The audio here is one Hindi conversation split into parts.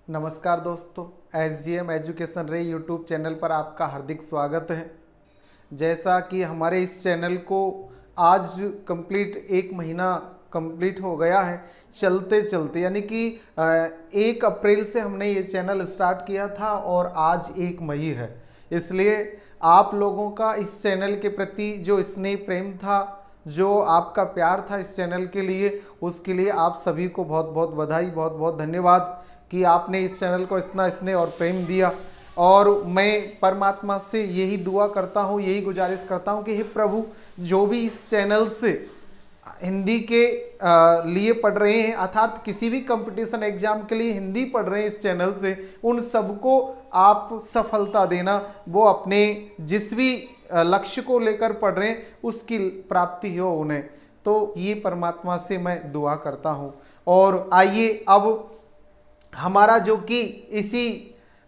नमस्कार दोस्तों, SGM एजुकेशन रे यूट्यूब चैनल पर आपका हार्दिक स्वागत है। जैसा कि हमारे इस चैनल को आज कंप्लीट 1 महीना कंप्लीट हो गया है चलते चलते, यानी कि 1 अप्रैल से हमने ये चैनल स्टार्ट किया था और आज 1 मई है। इसलिए आप लोगों का इस चैनल के प्रति जो स्नेह प्रेम था, जो आपका प्यार था इस चैनल के लिए, उसके लिए आप सभी को बहुत बहुत बधाई, बहुत बहुत धन्यवाद कि आपने इस चैनल को इतना स्नेह और प्रेम दिया। और मैं परमात्मा से यही दुआ करता हूँ, यही गुजारिश करता हूँ कि हे प्रभु, जो भी इस चैनल से हिंदी के लिए पढ़ रहे हैं, अर्थात किसी भी कंपटीशन एग्जाम के लिए हिंदी पढ़ रहे हैं इस चैनल से, उन सबको आप सफलता देना। वो अपने जिस भी लक्ष्य को लेकर पढ़ रहे हैं उसकी प्राप्ति हो उन्हें। तो ये परमात्मा से मैं दुआ करता हूँ। और आइए अब हमारा जो कि इसी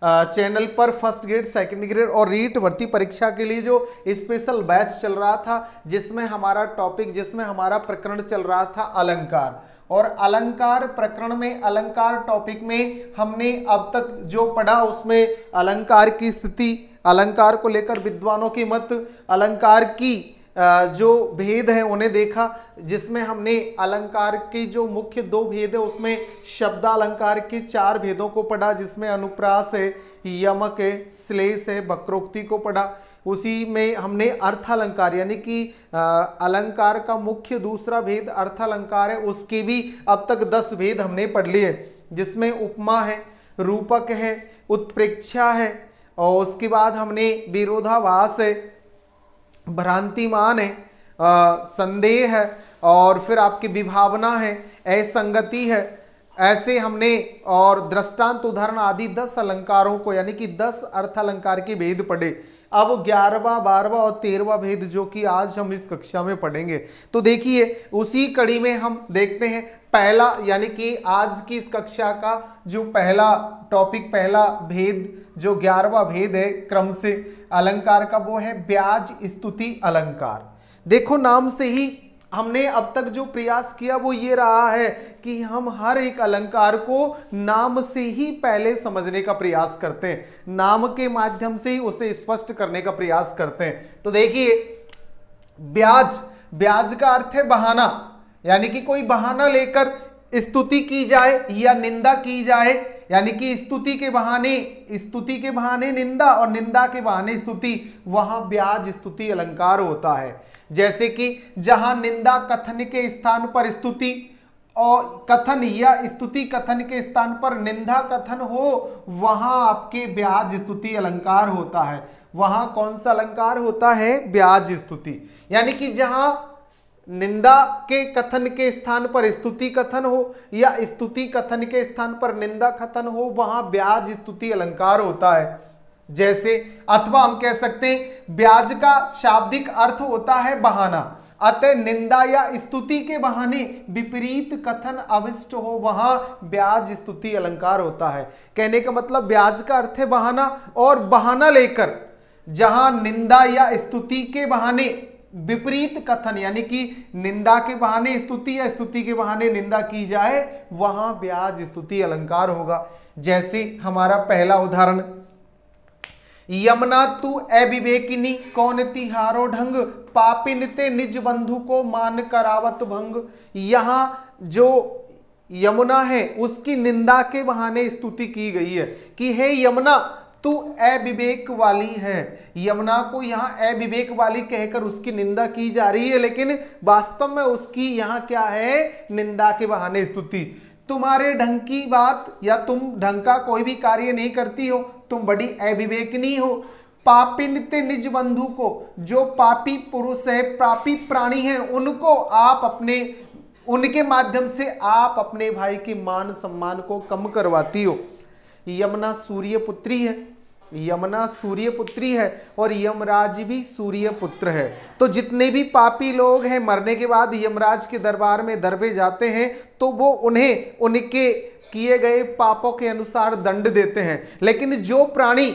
चैनल पर फर्स्ट ग्रेड, सेकंड ग्रेड और रीट भर्ती परीक्षा के लिए जो स्पेशल बैच चल रहा था, जिसमें हमारा टॉपिक, जिसमें हमारा प्रकरण चल रहा था अलंकार। और अलंकार प्रकरण में, अलंकार टॉपिक में हमने अब तक जो पढ़ा उसमें अलंकार की स्थिति, अलंकार को लेकर विद्वानों के मत, अलंकार की जो भेद है उन्हें देखा, जिसमें हमने अलंकार के जो मुख्य 2 भेद है उसमें शब्दालंकार के 4 भेदों को पढ़ा, जिसमें अनुप्रास है, यमक है, श्लेष है, वक्रोक्ति को पढ़ा। उसी में हमने अर्थालंकार, यानी कि अलंकार का मुख्य दूसरा भेद अर्थालंकार है, उसके भी अब तक 10 भेद हमने पढ़ लिए, जिसमें उपमा है, रूपक है, उत्प्रेक्षा है, और उसके बाद हमने विरोधाभास है, भ्रांतिमान है, संदेह है, और फिर आपकी विभावना है, असंगति है, ऐसे हमने और दृष्टांत, उदाहरण आदि 10 अलंकारों को, यानी कि 10 अर्थ अलंकार के भेद पढ़े। अब 11वां, 12वां और 13वां भेद जो कि आज हम इस कक्षा में पढ़ेंगे। तो देखिए उसी कड़ी में हम देखते हैं पहला, यानी कि आज की इस कक्षा का जो पहला टॉपिक, पहला भेद, जो 11वां भेद है क्रम से अलंकार का, वो है ब्याज स्तुति अलंकार। देखो नाम से ही हमने अब तक जो प्रयास किया वो ये रहा है कि हम हर एक अलंकार को नाम से ही पहले समझने का प्रयास करते हैं, नाम के माध्यम से ही उसे स्पष्ट करने का प्रयास करते हैं। तो देखिए ब्याज, ब्याज का अर्थ है बहाना, यानी कि कोई बहाना लेकर स्तुति की जाए या निंदा की जाए, यानी कि स्तुति के बहाने निंदा और निंदा के बहाने स्तुति, वहां ब्याज स्तुति अलंकार होता है। जैसे कि जहां निंदा कथन के स्थान पर स्तुति और कथन या स्तुति कथन के स्थान पर निंदा कथन हो, वहां आपके ब्याज स्तुति अलंकार होता है। वहां कौन सा अलंकार होता है? ब्याज स्तुति। यानी कि जहां निंदा के कथन के स्थान पर स्तुति कथन हो या स्तुति कथन के स्थान पर निंदा कथन हो, वहां ब्याज स्तुति अलंकार होता है। जैसे, अथवा हम कह सकते हैं ब्याज का शाब्दिक अर्थ होता है बहाना, अतः निंदा या स्तुति के बहाने विपरीत कथन अविष्ट हो, वहां ब्याज स्तुति अलंकार होता है। कहने का मतलब ब्याज का अर्थ है बहाना, और बहाना लेकर जहां निंदा या स्तुति के बहाने विपरीत कथन, यानी कि निंदा के बहाने स्तुति या स्तुति के बहाने निंदा की जाए, वहां ब्याज स्तुति अलंकार होगा। जैसे हमारा पहला उदाहरण, यमुना तू अविवेकिनी कौन तिहारो ढंग, पापिन ते निज बंधु को मान करावत भंग। यहां जो यमुना है उसकी निंदा के बहाने स्तुति की गई है कि हे यमुना तू अविवेक वाली है। यमुना को यहाँ अविवेक वाली कहकर उसकी निंदा की जा रही है, लेकिन वास्तव में उसकी यहाँ क्या है? निंदा के बहाने स्तुति। तुम्हारे ढंग की बात, या तुम ढंग का कोई भी कार्य नहीं करती हो, तुम बड़ी अविवेकनी हो। पापिन ते निज बंधु को, जो पापी पुरुष है, पापी प्राणी है, उनको आप अपने, उनके माध्यम से आप अपने भाई के मान सम्मान को कम करवाती हो। यमुना सूर्य पुत्री है, यमुना सूर्य पुत्री है और यमराज भी सूर्य पुत्र है। तो जितने भी पापी लोग हैं मरने के बाद यमराज के दरबार में दरबे जाते हैं, तो वो उन्हें उनके किए गए पापों के अनुसार दंड देते हैं। लेकिन जो प्राणी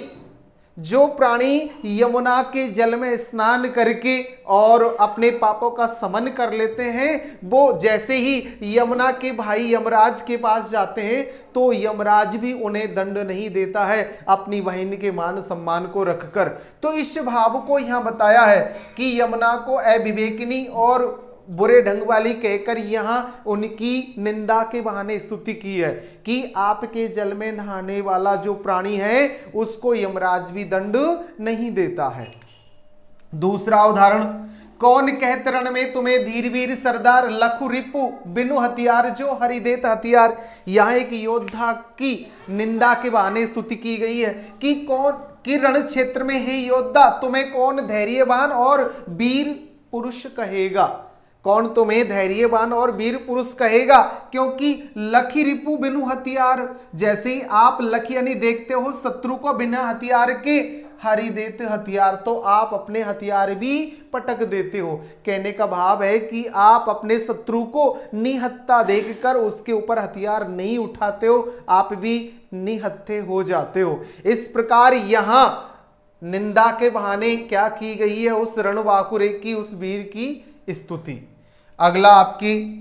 जो प्राणी यमुना के जल में स्नान करके और अपने पापों का समन कर लेते हैं, वो जैसे ही यमुना के भाई यमराज के पास जाते हैं तो यमराज भी उन्हें दंड नहीं देता है, अपनी बहन के मान सम्मान को रखकर। तो इस भाव को यहां बताया है कि यमुना को अविवेकिनी और बुरे ढंग वाली कहकर यहां उनकी निंदा के बहाने स्तुति की है कि आपके जल में नहाने वाला जो प्राणी है उसको यमराज भी दंड नहीं देता है। दूसरा उदाहरण, कौन कहत रण में तुम्हें धीर वीर सरदार, लखु रिपु बिनु हथियार जो हरिदेत हथियार। यहां एक योद्धा की निंदा के बहाने स्तुति की गई है कि कौन कि रण क्षेत्र में है योद्धा, तुम्हें कौन धैर्यवान और वीर पुरुष कहेगा। कौन तुम्हें धैर्यवान और वीर पुरुष कहेगा, क्योंकि लखी रिपु बिनु हथियार, जैसे ही आप लखी यानी देखते हो शत्रु को बिना हथियार के, हरि देते हथियार तो आप अपने हथियार भी पटक देते हो। कहने का भाव है कि आप अपने शत्रु को निहत्था देखकर उसके ऊपर हथियार नहीं उठाते हो, आप भी निहत्थे हो जाते हो। इस प्रकार यहां निंदा के बहाने क्या की गई है, उस रणबांकुरे की, उस वीर की स्तुति। अगला आपकी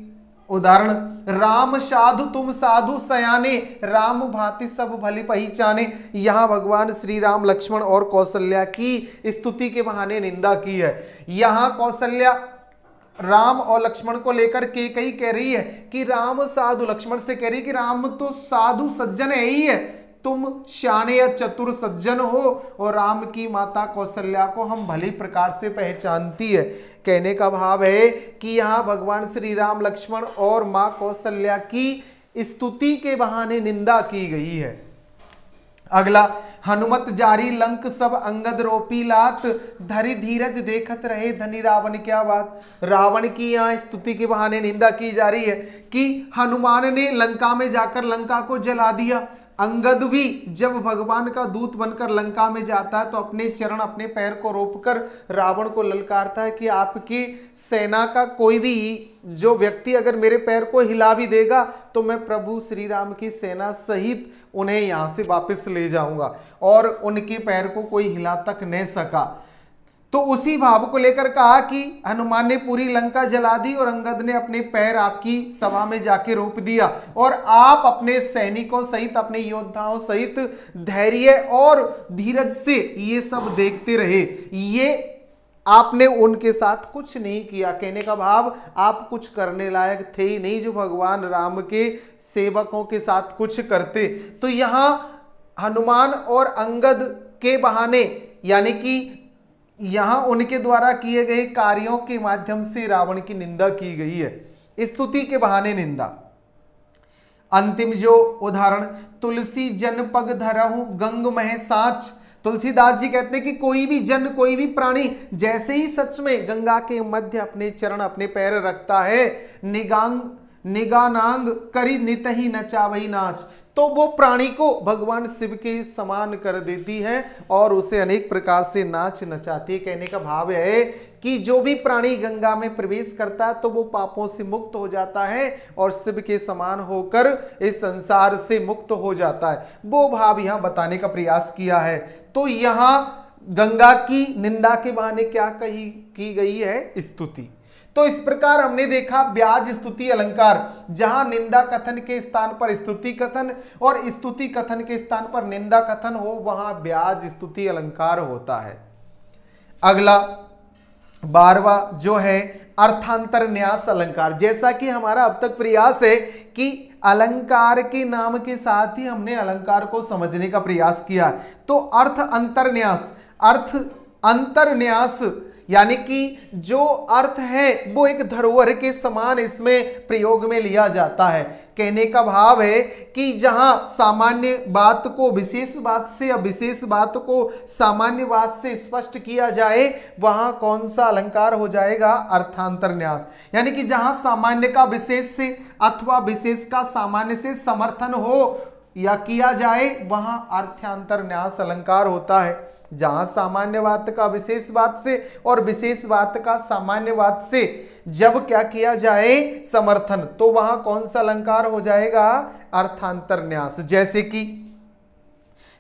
उदाहरण, राम साधु तुम साधु सयाने, राम भांति सब भली पहचाने। यहां भगवान श्री राम लक्ष्मण और कौशल्या की स्तुति के बहाने निंदा की है। यहां कौशल्या राम और लक्ष्मण को लेकर के कई कह रही है कि राम साधु, लक्ष्मण से कह रही है कि राम तो साधु सज्जन है ही है, तुम शाने या चतुर सज्जन हो, और राम की माता कौशल्या को हम भली प्रकार से पहचानती है। कहने का भाव है कि यहाँ भगवान श्री राम लक्ष्मण और माँ कौशल्या की स्तुति के बहाने निंदा की गई है। अगला, हनुमत जारी लंक सब अंगद रोपी लात, धरि धीरज देखत रहे धनी रावण क्या बात। रावण की यहाँ स्तुति के बहाने निंदा की जा रही है कि हनुमान ने लंका में जाकर लंका को जला दिया। अंगद भी जब भगवान का दूत बनकर लंका में जाता है तो अपने चरण, अपने पैर को रोपकर रावण को ललकारता है कि आपकी सेना का कोई भी जो व्यक्ति अगर मेरे पैर को हिला भी देगा तो मैं प्रभु श्री राम की सेना सहित उन्हें यहाँ से वापस ले जाऊंगा, और उनके पैर को कोई हिला तक नहीं सका। तो उसी भाव को लेकर कहा कि हनुमान ने पूरी लंका जला दी और अंगद ने अपने पैर आपकी सभा में जाके रोप दिया, और आप अपने सैनिकों सहित, अपने योद्धाओं सहित धैर्य और धीरज से ये सब देखते रहे, ये आपने उनके साथ कुछ नहीं किया। कहने का भाव आप कुछ करने लायक थे ही नहीं जो भगवान राम के सेवकों के साथ कुछ करते। तो यहां हनुमान और अंगद के बहाने, यानी कि यहां उनके द्वारा किए गए कार्यों के माध्यम से रावण की निंदा की गई है, स्तुति के बहाने निंदा। अंतिम जो उदाहरण, तुलसी जन पग धरहु गंग मह साच। तुलसीदास जी कहते हैं कि कोई भी जन, कोई भी प्राणी जैसे ही सच में गंगा के मध्य अपने चरण, अपने पैर रखता है, निगानांग करी नित ही नचावई नाच, तो वो प्राणी को भगवान शिव के समान कर देती है और उसे अनेक प्रकार से नाच नचाती है। कहने का भाव है कि जो भी प्राणी गंगा में प्रवेश करता है तो वो पापों से मुक्त हो जाता है और शिव के समान होकर इस संसार से मुक्त हो जाता है। वो भाव यहां बताने का प्रयास किया है। तो यहां गंगा की निंदा के बहाने क्या की गई है, स्तुति। तो इस प्रकार हमने देखा ब्याज स्तुति अलंकार, जहां निंदा कथन के स्थान पर स्तुति कथन और स्तुति कथन के स्थान पर निंदा कथन हो, वहां ब्याज स्तुति अलंकार होता है। अगला 12वां जो है अर्थांतर न्यास अलंकार। जैसा कि हमारा अब तक प्रयास है कि अलंकार के नाम के साथ ही हमने अलंकार को समझने का प्रयास किया, तो अर्थ अंतरन्यास, अर्थ अंतरन्यास यानी कि जो अर्थ है वो एक धरोहर के समान इसमें प्रयोग में लिया जाता है। कहने का भाव है कि जहां सामान्य बात को विशेष बात से या विशेष बात को सामान्य बात से स्पष्ट किया जाए, वहां कौन सा अलंकार हो जाएगा, अर्थांतरन्यास। यानी कि जहां सामान्य का विशेष से अथवा विशेष का सामान्य से समर्थन हो या किया जाए, वहां अर्थांतरन्यास अलंकार होता है। जहां सामान्य बात का विशेष बात से और विशेष बात का सामान्य बात से जब क्या किया जाए, समर्थन, तो वहां कौन सा अलंकार हो जाएगा, अर्थांतरन्यास। जैसे कि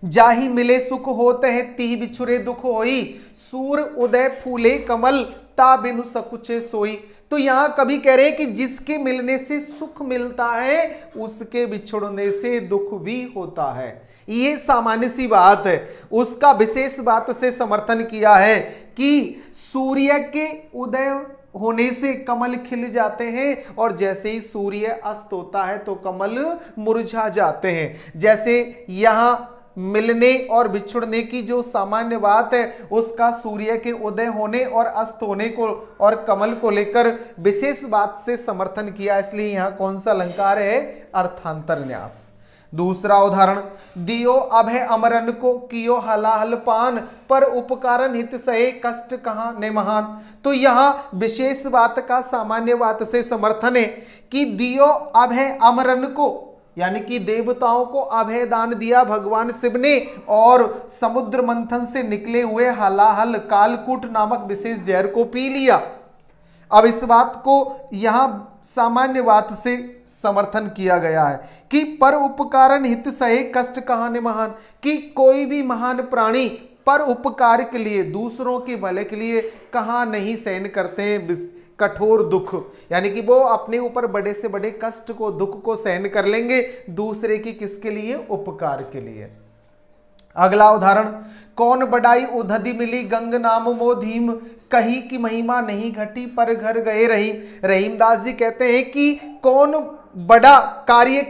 जाहि मिले सुख होते हैं तिहि बिछुरे दुख होई, सूर उदय फूले कमल ता बिनु सकुचे सोई। तो यहां कभी कह रहे हैं कि जिसके मिलने से सुख मिलता है उसके बिछुड़ने से दुख भी होता है। ये सामान्य सी बात है। उसका विशेष बात से समर्थन किया है कि सूर्य के उदय होने से कमल खिल जाते हैं और जैसे ही सूर्य अस्त होता है तो कमल मुरझा जाते हैं। जैसे यहां मिलने और बिछुड़ने की जो सामान्य बात है उसका सूर्य के उदय होने और अस्त होने को और कमल को लेकर विशेष बात से समर्थन किया, इसलिए यहां कौन सा अलंकार है? अर्थांतर न्यास। दूसरा उदाहरण, दियो अभय अमरन को कियो हलाहल पान, पर उपकारन हित सहे कष्ट कहां ने महान। तो यहां विशेष बात का सामान्य बात से समर्थन है कि दियो अभय अमरन को, यानी कि देवताओं को अभय दान दिया भगवान शिव ने और समुद्र मंथन से निकले हुए हलाहल कालकूट नामक विशेष जहर को पी लिया। अब इस बात को यहां सामान्य बात से समर्थन किया गया है कि पर उपकारन हित सहे कष्ट कहां ने महान, कि कोई भी महान प्राणी पर उपकार के लिए, दूसरों के भले के लिए कहां नहीं सहन करते हैं कठोर दुख, यानी कि वो अपने ऊपर बड़े से बड़े कष्ट को, दुख को सहन कर लेंगे दूसरे की किसके लिए? उपकार के लिए। अगला उदाहरण, कौन बढ़ाई उधधि मिली गंग नाम मोधीम, कही की महिमा नहीं घटी पर घर गए रहीम। रहीमदास जी कहते हैं कि कौन बड़ा कार्य